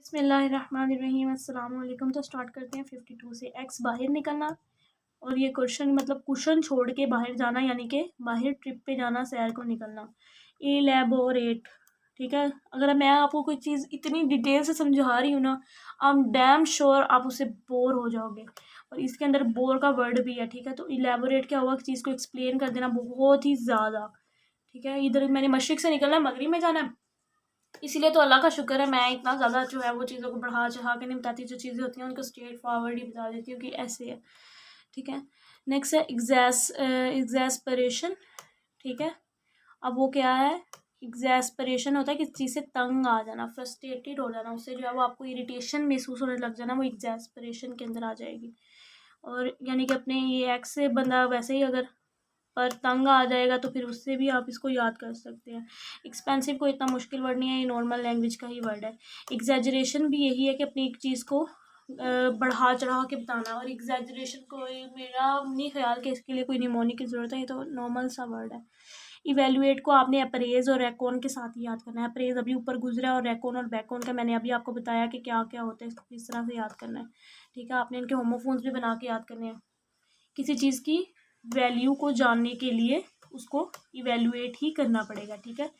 बिस्मिल्लाहिर्रहमानिर्रहीम अस्सलाम वालेकुम। तो स्टार्ट करते हैं 52 से। एक्स बाहर निकलना और ये क्वेश्चन मतलब कुशन छोड़ के बाहर जाना, यानी कि बाहर ट्रिप पे जाना, सैर को निकलना। इलेबोरेट, ठीक है। अगर मैं आपको कोई चीज़ इतनी डिटेल से समझा रही हूँ ना, आई एम डैम श्योर आप उससे बोर हो जाओगे। और इसके अंदर बोर का वर्ड भी है, ठीक है। तो इलेबोरेट क्या हुआ, चीज़ को एक्सप्लेन कर देना बहुत ही ज़्यादा, ठीक है। इधर मैंने मशरिक से निकलना है, मगरिब में जाना है, इसीलिए तो अल्लाह का शुक्र है मैं इतना ज़्यादा जो है वो चीज़ों को बढ़ा चढ़ा के नहीं बताती। जो चीज़ें होती हैं उनको स्ट्रेट फॉरवर्ड ही बता देती हूँ कि ऐसे है, ठीक है। नेक्स्ट है एग्जैस्परेशन, ठीक है। अब वो क्या है, एग्जैस्परेशन होता है किसी चीज़ से तंग आ जाना, फ्रस्ट्रेटेड हो जाना, उससे जो है वो आपको इरिटेशन महसूस होने लग जाना, वो एग्जैस्परेशन के अंदर आ जाएगी। और यानी कि अपने ये एक्स से बंदा वैसे ही अगर पर तंग आ जाएगा तो फिर उससे भी आप इसको याद कर सकते हैं। एक्सपेंसिव कोई इतना मुश्किल वर्ड नहीं है, ये नॉर्मल लैंग्वेज का ही वर्ड है। एग्जैजरेशन भी यही है कि अपनी एक चीज़ को बढ़ा चढ़ा के बताना। और एग्जैजरेशन को मेरा नहीं ख्याल कि इसके लिए कोई निमोनिक की ज़रूरत है, ये तो नॉर्मल सा वर्ड है। इवेल्युएट को आपने अप्रेज और रेकॉन के साथ ही याद करना है। अप्रेज अभी ऊपर गुजरा और रेकॉन और बैकॉन का मैंने अभी आपको बताया कि क्या क्या होता है, इसको किस तरह से याद करना है, ठीक है। आपने इनके होमोफोन्स भी बना के याद करने हैं। किसी चीज़ की वैल्यू को जानने के लिए उसको इवेल्युएट ही करना पड़ेगा, ठीक है।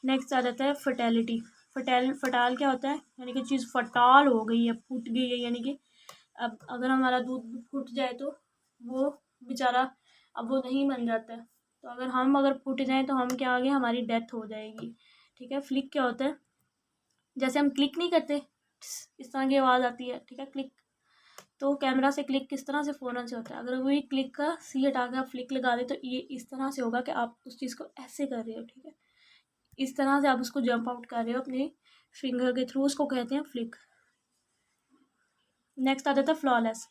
नेक्स्ट आ जाता है फर्टेलिटी। फटाल क्या होता है, यानी कि चीज़ फटाल हो गई है, फूट गई है, यानी कि अब अगर हमारा दूध फूट जाए तो वो बेचारा अब वो नहीं बन जाता है। तो अगर फूट जाए तो हम क्या, आगे हमारी डेथ हो जाएगी, ठीक है। फ्लिक क्या होता है, जैसे हम क्लिक नहीं करते इस तरह की आवाज़ आती है, ठीक है, क्लिक। तो कैमरा से क्लिक किस तरह से फ़ौरन से होता है, अगर वही क्लिक का सी हटा के आप फ्लिक लगा दे तो ये इस तरह से होगा कि आप उस चीज़ को ऐसे कर रहे हो, ठीक है। इस तरह से आप उसको जंप आउट कर रहे हो अपने फिंगर के थ्रू, उसको कहते हैं फ्लिक। नेक्स्ट आ जाता है फ्लॉलेस,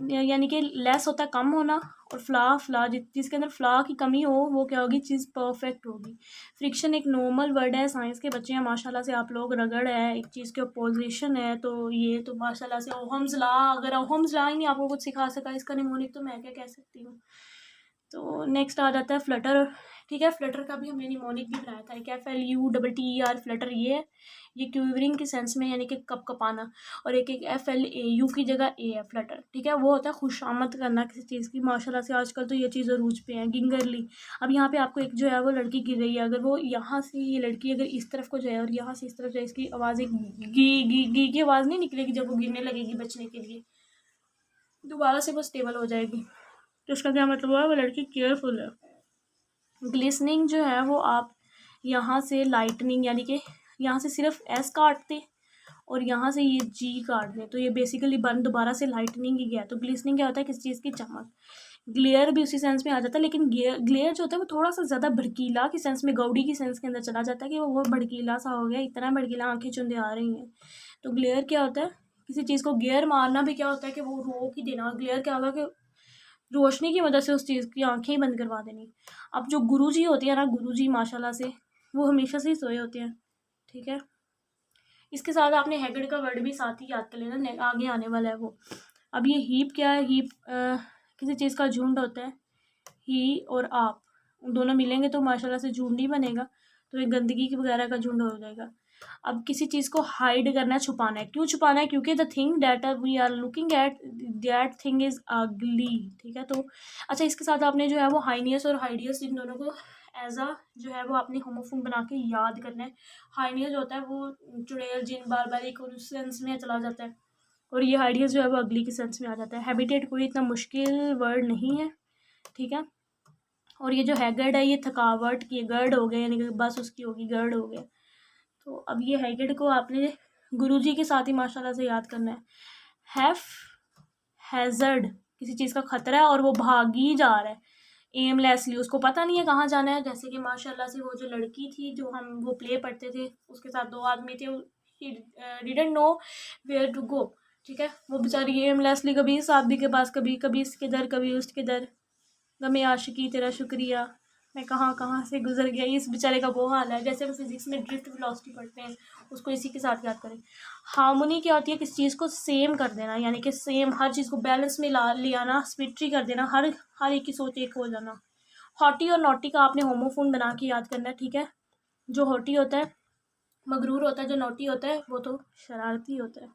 यानी कि लेस होता है कम होना, और फ्ला जिसके अंदर फ्ला की कमी हो वो क्या होगी, चीज़ परफेक्ट होगी। फ्रिक्शन एक नॉर्मल वर्ड है, साइंस के बच्चे हैं माशाल्लाह से आप लोग। रगड़ है एक चीज़ के अपोजिशन है, तो ये तो माशाल्लाह से ओहम्स लॉ, अगर ओहम्स लॉ ही नहीं आपको कुछ सिखा सका इसका निमोनिक, तो मैं क्या कह सकती हूँ। तो नेक्स्ट आ जाता है फ्लटर, ठीक है। फ्लटर का भी हमने निमोनिक भी बनाया था, FLUTTER फ्लटर ये क्यूवरिंग के सेंस में, यानी कि कप कपाना। और एक FLAU की जगह A है फ्लटर, ठीक है। वो होता है खुशामद करना किसी चीज़ की। माशाल्लाह से आजकल तो ये चीज़ अरूज पे है, गिंगरली। अब यहाँ पे आपको एक जो है वो लड़की गिर रही है, अगर वो यहाँ से ये लड़की अगर इस तरफ को जाए और यहाँ से इस तरफ जाए, इसकी आवाज़ एक गी गी गी की आवाज़ नहीं निकलेगी जब वो गिरने लगेगी बचने के लिए, दोबारा से वो स्टेबल हो जाएगी। तो उसका क्या मतलब हुआ, वो लड़की केयरफुल है। ग्लिसनिंग जो है वो आप यहाँ से लाइटनिंग, यानी कि यहाँ से सिर्फ S काटते और यहाँ से ये G काट दें तो ये बेसिकली बन दोबारा से लाइटनिंग ही गया। तो ग्लिसनिंग क्या होता है, किसी चीज़ की चमक। ग्लेयर भी उसी सेंस में आ जाता है, लेकिन ग्लेयर जो होता है वो थोड़ा सा ज़्यादा भड़कीला की सेंस में, गौड़ी की सेंस के अंदर चला जाता है कि वो बहुत भड़कीला सा हो गया, इतना भड़कीला आंखें चुंदे आ रही हैं। तो ग्लेयर क्या होता है, किसी चीज़ को गियर मारना भी क्या होता है कि वो रोक ही देना। ग्लेयर क्या होगा कि रोशनी की मदद से उस चीज़ की आंखें ही बंद करवा देनी। अब जो गुरुजी होती है ना, गुरुजी माशाल्लाह से वो हमेशा से ही सोए होते हैं, ठीक है। इसके साथ आपने हैगड़ का वर्ड भी साथ ही याद कर लेना, आगे आने वाला है वो। अब ये हीप क्या है, हीप किसी चीज़ का झुंड होता है, ही और आप दोनों मिलेंगे तो माशाल्लाह से झुंड ही बनेगा, तो ये गंदगी की वगैरह का झुंड हो जाएगा। अब किसी चीज़ को हाइड करना है, छुपाना है। क्यों छुपाना है, क्योंकि the thing that we are looking at that thing is ugly, ठीक है। तो अच्छा, इसके साथ आपने जो है वो हाइनियस और हाइडियस इन दोनों को एज अ जो है वो अपनी होमोफोन बना के याद करना है। हाइनियस जो होता है वो चुड़ैल जिन बारबारिक और उस सेंस में चला जाता है, और ये हाइडियस जो है वो अगली के सेंस में आ जाता है। हैबिटेट कोई इतना मुश्किल वर्ड नहीं है, ठीक है। और ये जो हैगर्ड है ये थकावट की गर्ड हो गया, यानी कि बस उसकी होगी, गर्ड हो गया। तो अब ये हैगर्ड को आपने गुरुजी के साथ ही माशाल्लाह से याद करना है। हैफ हैजर्ड किसी चीज़ का खतरा है और वो भागी जा रहा है एमलेसली, उसको पता नहीं है कहाँ जाना है। जैसे कि माशाल्लाह से वो जो लड़की थी जो हम वो प्ले पढ़ते थे, उसके साथ दो आदमी थे, didn't know where to go, ठीक है। वो बेचारी एमलेसली कभी इस आदमी के पास, कभी कभी इसके दर, कभी उसके दर, गमे आशिकी तेरा शुक्रिया, मैं कहाँ कहाँ से गुजर गया। इस बेचारे का वो हाल है। जैसे हम फिजिक्स में ड्रिफ्ट वेलोसिटी पढ़ते हैं, उसको इसी के साथ याद करें। हार्मोनी क्या होती है, किसी चीज़ को सेम कर देना, यानी कि सेम हर चीज़ को बैलेंस में ला ले आना, सिमेट्री कर देना, हर एक की सोच एक हो जाना। हॉटी और नॉटी का आपने होमोफोन बना के याद करना है, ठीक है। जो हॉटी होता है मगरूर होता है, जो नोटी होता है वो तो शरारती होता है।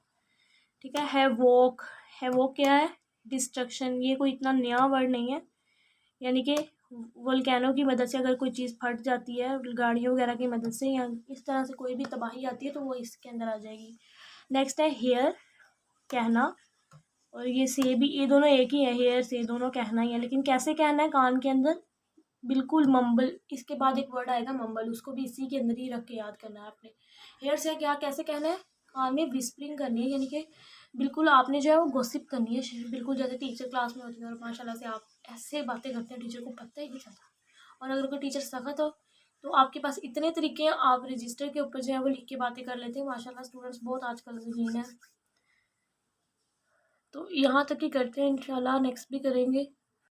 ठीक है। हैवोक, हैवोक क्या है? डिस्ट्रक्शन। ये कोई इतना नया वर्ड नहीं है, यानी कि वोल्केनो की मदद से अगर कोई चीज़ फट जाती है गाड़ियों वगैरह की मदद से, या इस तरह से कोई भी तबाही आती है तो वो इसके अंदर आ जाएगी। नेक्स्ट है हेयर, कहना। और ये से भी, ये दोनों एक ही है, हेयर से दोनों कहना ही है, लेकिन कैसे कहना है? कान के अंदर बिल्कुल मम्बल, इसके बाद एक वर्ड आएगा मम्बल, उसको भी इसी के अंदर ही रख के याद करना है आपने। हेयर से क्या, कैसे कहना है? कान में विस्परिंग करनी है, यानी कि बिल्कुल आपने जो है वो गॉसिप करनी है, बिल्कुल जैसे टीचर क्लास में होती है और माशाल्लाह से आप ऐसे बातें करते हैं टीचर को पता ही नहीं चलता। और अगर कोई टीचर सख्त हो तो आपके पास इतने तरीके हैं, आप रजिस्टर के ऊपर जो है वो लिख के बातें कर लेते हैं। माशाल्लाह स्टूडेंट्स बहुत आजकल ज़हीन है। तो यहाँ तक ही करते हैं, इंशाल्लाह नेक्स्ट भी करेंगे।